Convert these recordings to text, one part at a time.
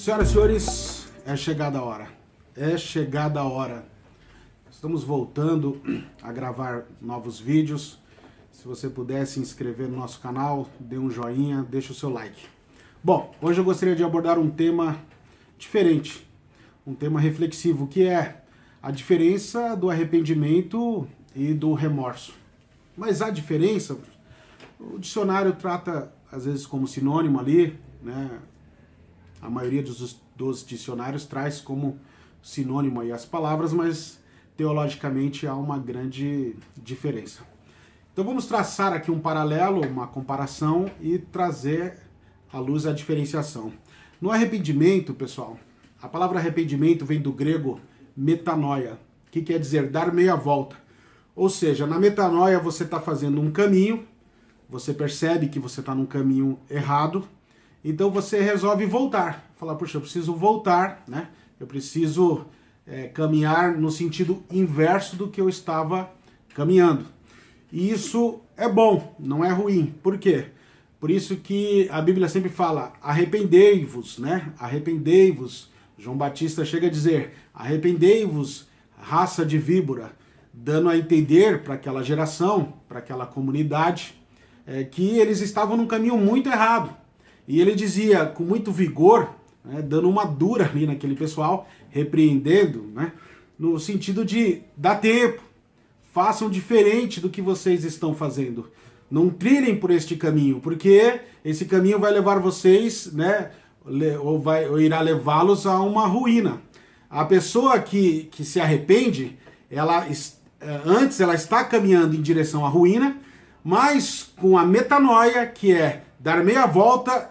Senhoras e senhores, é chegada a hora. É chegada a hora. Estamos voltando a gravar novos vídeos. Se você puder se inscrever no nosso canal, dê um joinha, deixa o seu like. Bom, hoje eu gostaria de abordar um tema diferente, um tema reflexivo, que é a diferença do arrependimento e do remorso. Mas a diferença, o dicionário trata às vezes como sinônimo ali, né? A maioria dos dicionários traz como sinônimo aí as palavras, mas teologicamente há uma grande diferença. Então vamos traçar aqui um paralelo, uma comparação e trazer à luz a diferenciação. No arrependimento, pessoal, a palavra arrependimento vem do grego metanoia, que quer dizer dar meia volta. Ou seja, na metanoia você está fazendo um caminho, você percebe que você está num caminho errado, então você resolve voltar. Falar, puxa, eu preciso voltar, né? Eu preciso caminhar no sentido inverso do que eu estava caminhando. E isso é bom, não é ruim. Por quê? Por isso que a Bíblia sempre fala, arrependei-vos, né? Arrependei-vos. João Batista chega a dizer, arrependei-vos, raça de víbora, dando a entender para aquela geração, para aquela comunidade, que eles estavam num caminho muito errado. E ele dizia com muito vigor, né, dando uma dura ali naquele pessoal, repreendendo, né, no sentido de dar tempo, façam diferente do que vocês estão fazendo. Não trilhem por este caminho, porque esse caminho vai levar vocês, né, ou irá levá-los a uma ruína. A pessoa que se arrepende, antes ela está caminhando em direção à ruína, mas com a metanoia, que é dar meia volta,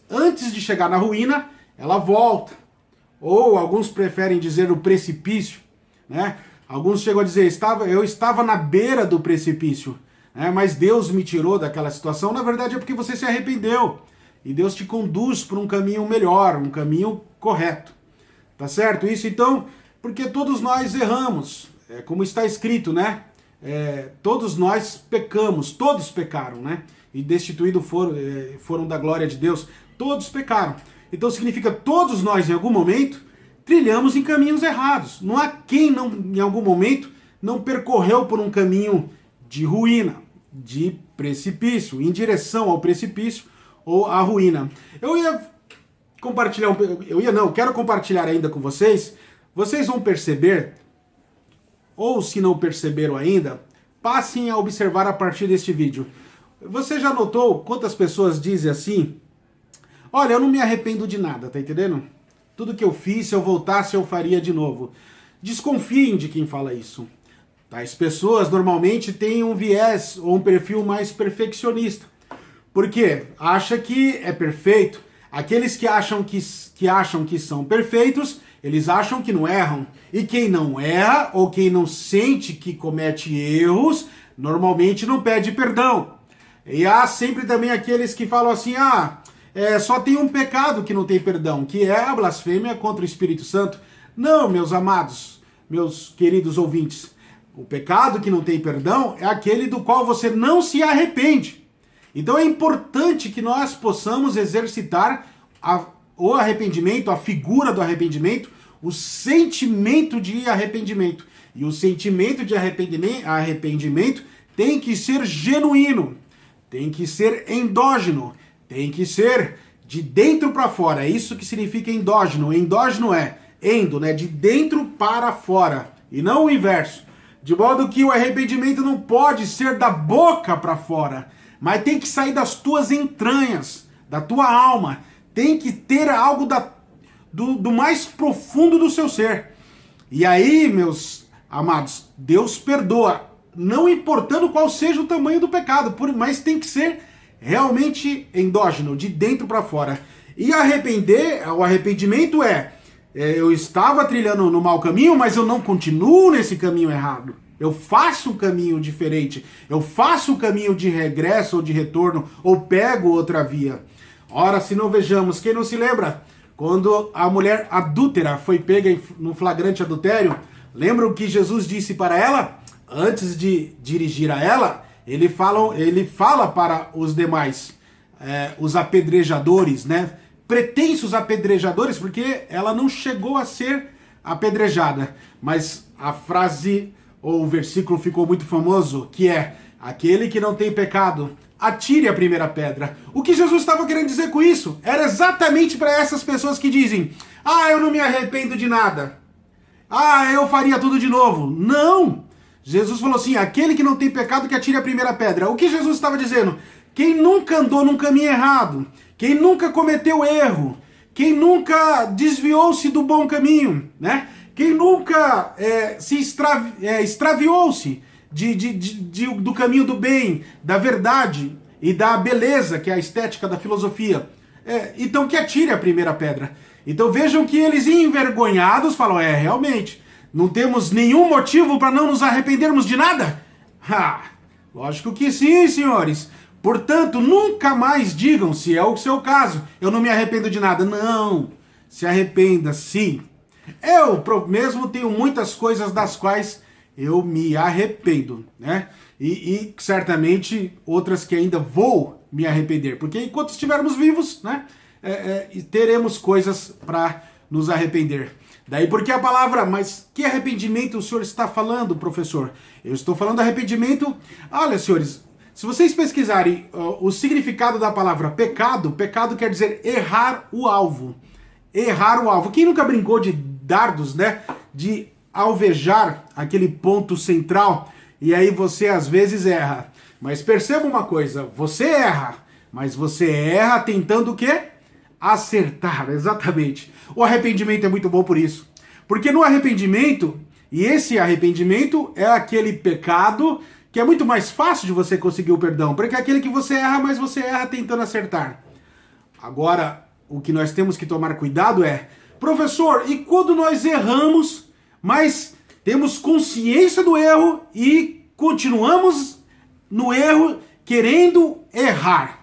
antes de chegar na ruína, ela volta. Ou alguns preferem dizer o precipício, né? Alguns chegam a dizer, eu estava na beira do precipício, né? Mas Deus me tirou daquela situação. Na verdade é porque você se arrependeu. E Deus te conduz para um caminho melhor, um caminho correto. Tá certo? Isso então, porque todos nós erramos. Como está escrito, né? Todos nós pecamos, todos pecaram, né? E destituídos foram da glória de Deus. Todos pecaram. Então significa todos nós, em algum momento, trilhamos em caminhos errados. Não há quem, em algum momento, não percorreu por um caminho de ruína, de precipício, em direção ao precipício ou à ruína. Quero compartilhar ainda com vocês. Vocês vão perceber, ou se não perceberam ainda, passem a observar a partir deste vídeo. Você já notou quantas pessoas dizem assim? Olha, eu não me arrependo de nada, tá entendendo? Tudo que eu fiz, se eu voltasse, eu faria de novo. Desconfiem de quem fala isso. Tais pessoas normalmente têm um viés ou um perfil mais perfeccionista. Por quê? Acha que é perfeito. Aqueles que acham que são perfeitos, eles acham que não erram. E quem não erra, ou quem não sente que comete erros, normalmente não pede perdão. E há sempre também aqueles que falam assim, só tem um pecado que não tem perdão, que é a blasfêmia contra o Espírito Santo. Não, meus amados, meus queridos ouvintes, o pecado que não tem perdão é aquele do qual você não se arrepende. Então é importante que nós possamos exercitar o arrependimento, a figura do arrependimento, o sentimento de arrependimento. E o sentimento de arrependimento tem que ser genuíno, tem que ser endógeno, tem que ser de dentro para fora. É isso que significa endógeno. Endógeno é endo, né? De dentro para fora, e não o inverso. De modo que o arrependimento não pode ser da boca para fora, mas tem que sair das tuas entranhas, da tua alma. Tem que ter algo do mais profundo do seu ser. E aí, meus amados, Deus perdoa, não importando qual seja o tamanho do pecado, mas tem que ser realmente endógeno, de dentro para fora. E o arrependimento eu estava trilhando no mau caminho, mas eu não continuo nesse caminho errado. Eu faço um caminho diferente, eu faço um caminho de regresso ou de retorno, ou pego outra via. Ora, se não vejamos, quem não se lembra? Quando a mulher adúltera foi pega no flagrante adultério, lembra o que Jesus disse para ela? Antes de dirigir a ela, ele fala para os demais, os apedrejadores, né? pretensos apedrejadores, porque ela não chegou a ser apedrejada. Mas a frase ou o versículo ficou muito famoso, que é: aquele que não tem pecado, atire a primeira pedra. O que Jesus estava querendo dizer com isso? Era exatamente para essas pessoas que dizem: ah, eu não me arrependo de nada. Ah, eu faria tudo de novo. Não! Jesus falou assim: aquele que não tem pecado, que atire a primeira pedra. O que Jesus estava dizendo? Quem nunca andou num caminho errado, quem nunca cometeu erro, quem nunca desviou-se do bom caminho, né? Quem nunca extraviou-se do caminho do bem, da verdade e da beleza, que é a estética da filosofia. Então que atire a primeira pedra. Então vejam que eles, envergonhados, falam: realmente, não temos nenhum motivo para não nos arrependermos de nada? Lógico que sim, senhores. Portanto, nunca mais digam, se é o seu caso, eu não me arrependo de nada. Não, se arrependa sim. Eu mesmo tenho muitas coisas das quais eu me arrependo, né? E certamente outras que ainda vou me arrepender, porque enquanto estivermos vivos, né, teremos coisas para nos arrepender. Daí porque a palavra: mas que arrependimento o senhor está falando, professor? Eu estou falando arrependimento. Olha, senhores, se vocês pesquisarem o significado da palavra pecado, pecado quer dizer errar o alvo. Errar o alvo. Quem nunca brincou de dardos, né? De alvejar aquele ponto central, e aí você às vezes erra. Mas perceba uma coisa: você erra, mas você erra tentando o quê? Acertar, exatamente. O arrependimento é muito bom por isso. Porque no arrependimento, e esse arrependimento é aquele pecado que é muito mais fácil de você conseguir o perdão, porque é aquele que você erra, mas você erra tentando acertar. Agora, o que nós temos que tomar cuidado é: professor, e quando nós erramos, mas temos consciência do erro e continuamos no erro querendo errar?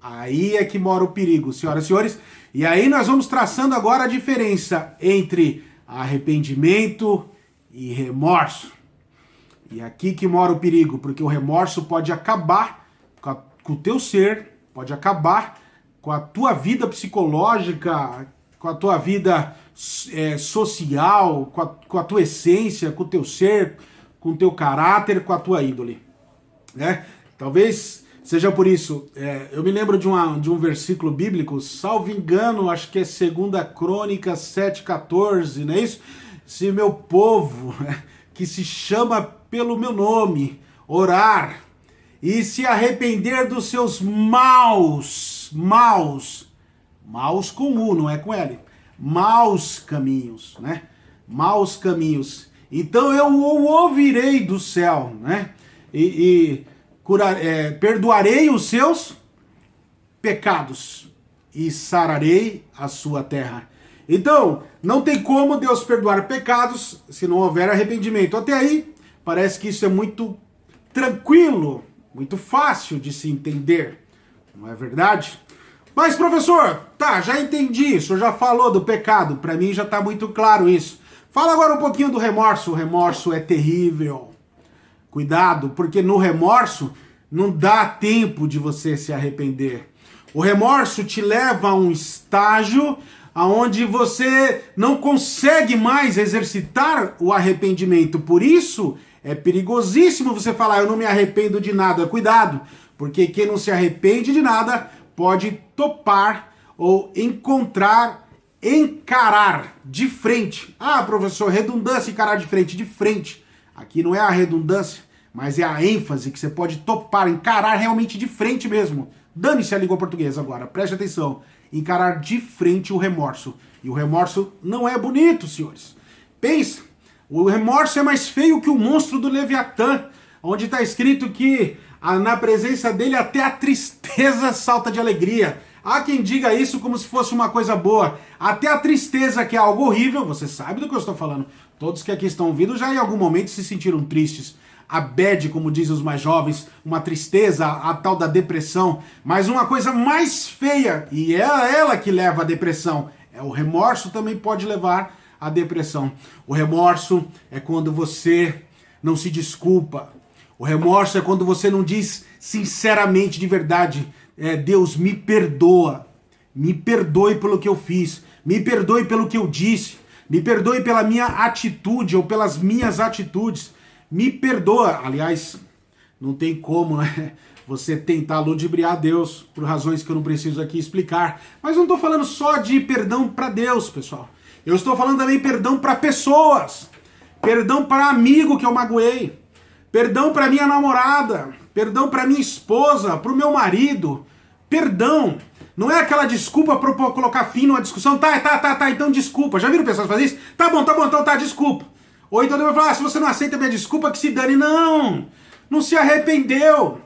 Aí é que mora o perigo, senhoras e senhores. E aí nós vamos traçando agora a diferença entre arrependimento e remorso. E aqui que mora o perigo, porque o remorso pode acabar com o teu ser, pode acabar com a tua vida psicológica, com a tua vida social, com a tua essência, com o teu ser, com o teu caráter, com a tua índole, né? Talvez seja por isso. Eu me lembro de um versículo bíblico, salvo engano, acho que é 2 Crônicas 7,14, não é isso? Se meu povo, que se chama pelo meu nome, orar e se arrepender dos seus maus com U, não é com L, maus caminhos, né? Maus caminhos. Então eu o ouvirei do céu, né? Perdoarei os seus pecados e sararei a sua terra. Então, não tem como Deus perdoar pecados se não houver arrependimento. Até aí, parece que isso é muito tranquilo, muito fácil de se entender, não é verdade? Mas, professor, tá, já entendi, o senhor já falou do pecado, para mim já está muito claro isso. Fala agora um pouquinho do remorso. O remorso é terrível. Cuidado, porque no remorso não dá tempo de você se arrepender. O remorso te leva a um estágio onde você não consegue mais exercitar o arrependimento. Por isso, é perigosíssimo você falar: eu não me arrependo de nada. Cuidado, porque quem não se arrepende de nada pode topar ou encarar de frente. Ah, professor, redundância, encarar de frente. De frente. Aqui não é a redundância, mas é a ênfase que você pode topar, encarar realmente de frente mesmo. Dane-se a língua portuguesa agora, preste atenção. Encarar de frente o remorso. E o remorso não é bonito, senhores. Pensa, o remorso é mais feio que o monstro do Leviatã, onde está escrito que na presença dele até a tristeza salta de alegria. Há quem diga isso como se fosse uma coisa boa. Até a tristeza, que é algo horrível, você sabe do que eu estou falando. Todos que aqui estão ouvindo já em algum momento se sentiram tristes. A bad, como dizem os mais jovens, uma tristeza, a tal da depressão. Mas uma coisa mais feia, e é ela que leva à depressão, o remorso também pode levar à depressão. O remorso é quando você não se desculpa. O remorso é quando você não diz sinceramente, de verdade, Deus me perdoa. Me perdoe pelo que eu fiz, me perdoe pelo que eu disse, me perdoe pela minha atitude ou pelas minhas atitudes. Me perdoa. Aliás, não tem como, né, você tentar ludibriar Deus por razões que eu não preciso aqui explicar. Mas não estou falando só de perdão para Deus, pessoal. Eu estou falando também perdão para pessoas. Perdão para amigo que eu magoei. Perdão para minha namorada. Perdão para minha esposa, para o meu marido. Perdão. Não é aquela desculpa para colocar fim numa discussão. Tá, então desculpa. Já viram pessoas fazer isso? Tá bom, então tá, desculpa. Ou então ele vai falar, se você não aceita minha desculpa, que se dane. Não, não se arrependeu.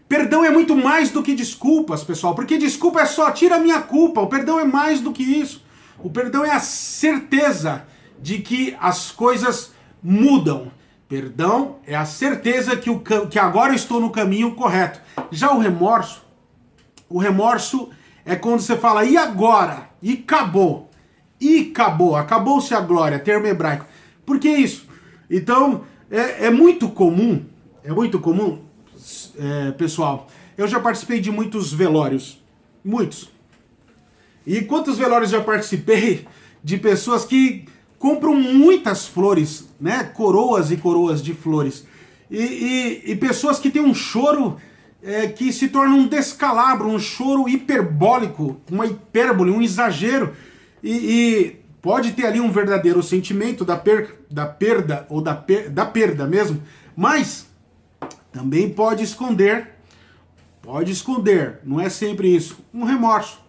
Perdão é muito mais do que desculpas, pessoal, porque desculpa é só, tira a minha culpa. O perdão é mais do que isso. O perdão é a certeza de que as coisas mudam. Perdão é a certeza que agora eu estou no caminho correto. Já o remorso é quando você fala, e agora? E acabou. Acabou-se a glória, termo hebraico. Por que isso? Então, é muito comum, pessoal, eu já participei de muitos velórios, muitos. E quantos velórios já participei de pessoas que compram muitas flores, né? Coroas e coroas de flores. E pessoas que têm um choro que se torna um descalabro, um choro hiperbólico, uma hipérbole, um exagero. E pode ter ali um verdadeiro sentimento da perda ou da perda mesmo, mas também pode esconder, não é sempre isso, um remorso.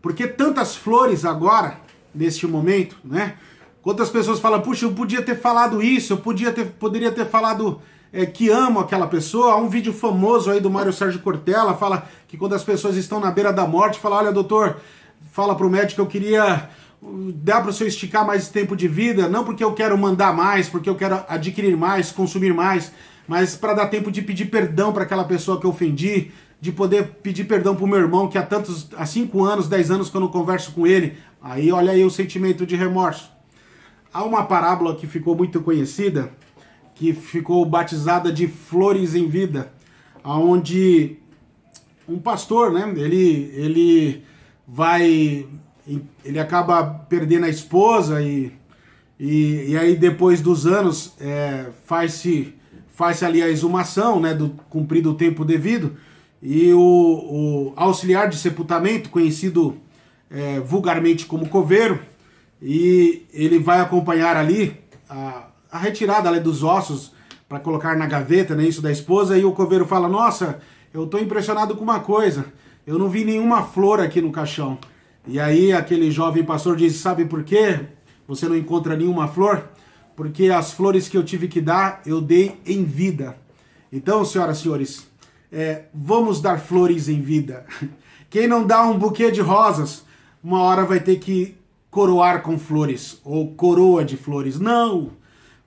Porque tantas flores agora, neste momento, né? Quantas pessoas falam, puxa, eu podia ter falado isso, eu poderia ter falado que amo aquela pessoa. Há um vídeo famoso aí do Mário Sérgio Cortella, fala que quando as pessoas estão na beira da morte, fala, olha doutor, fala pro médico que eu queria dar para o senhor esticar mais tempo de vida, não porque eu quero mandar mais, porque eu quero adquirir mais, consumir mais, mas para dar tempo de pedir perdão para aquela pessoa que eu ofendi, de poder pedir perdão pro meu irmão, que há 5 anos, 10 anos que eu não converso com ele. Aí olha aí o sentimento de remorso. Há uma parábola que ficou muito conhecida, que ficou batizada de Flores em Vida, onde um pastor, né, ele acaba perdendo a esposa e aí depois dos anos faz-se ali a exumação, né, cumprido o tempo devido, e o auxiliar de sepultamento, conhecido vulgarmente como coveiro, e ele vai acompanhar ali a retirada ali dos ossos para colocar na gaveta, né, isso da esposa, e o coveiro fala, nossa, eu estou impressionado com uma coisa, eu não vi nenhuma flor aqui no caixão. E aí aquele jovem pastor diz, sabe por quê você não encontra nenhuma flor? Porque as flores que eu tive que dar, eu dei em vida. Então, senhoras e senhores, vamos dar flores em vida. Quem não dá um buquê de rosas, uma hora vai ter que coroar com flores, ou coroa de flores. Não!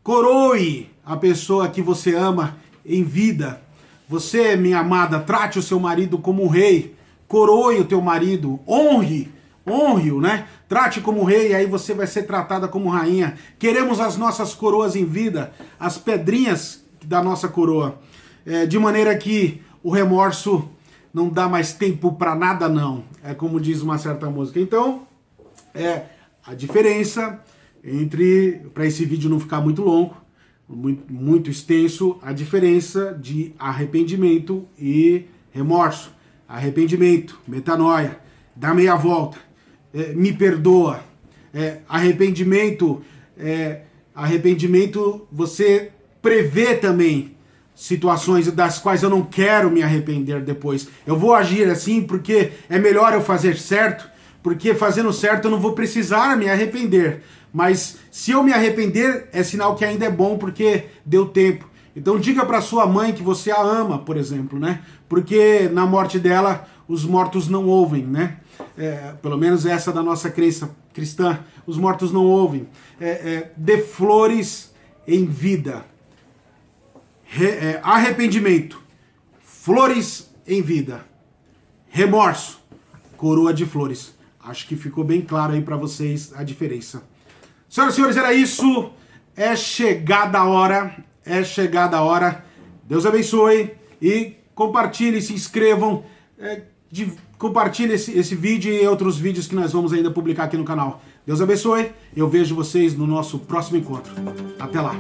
Coroe a pessoa que você ama em vida. Você, minha amada, trate o seu marido como um rei. Coroe o teu marido, honre-o, né? Trate como rei, aí você vai ser tratada como rainha. Queremos as nossas coroas em vida, as pedrinhas da nossa coroa. De maneira que o remorso não dá mais tempo para nada, não. É como diz uma certa música. Então, a diferença entre, para esse vídeo não ficar muito longo, muito extenso, a diferença de arrependimento e remorso. Arrependimento, metanoia, dá meia volta, me perdoa. Arrependimento, você prevê também situações das quais eu não quero me arrepender depois. Eu vou agir assim porque é melhor eu fazer certo, porque fazendo certo eu não vou precisar me arrepender. Mas se eu me arrepender, é sinal que ainda é bom porque deu tempo. Então diga para sua mãe que você a ama, por exemplo, né? Porque na morte dela, os mortos não ouvem, né? Pelo menos essa da nossa crença cristã, os mortos não ouvem. Dê flores em vida. Arrependimento, flores em vida. Remorso, coroa de flores. Acho que ficou bem claro aí para vocês a diferença. Senhoras e senhores, era isso. É chegada a hora. Deus abençoe e compartilhem, se inscrevam. Compartilhe esse vídeo e outros vídeos que nós vamos ainda publicar aqui no canal. Deus abençoe. Eu vejo vocês no nosso próximo encontro. Até lá.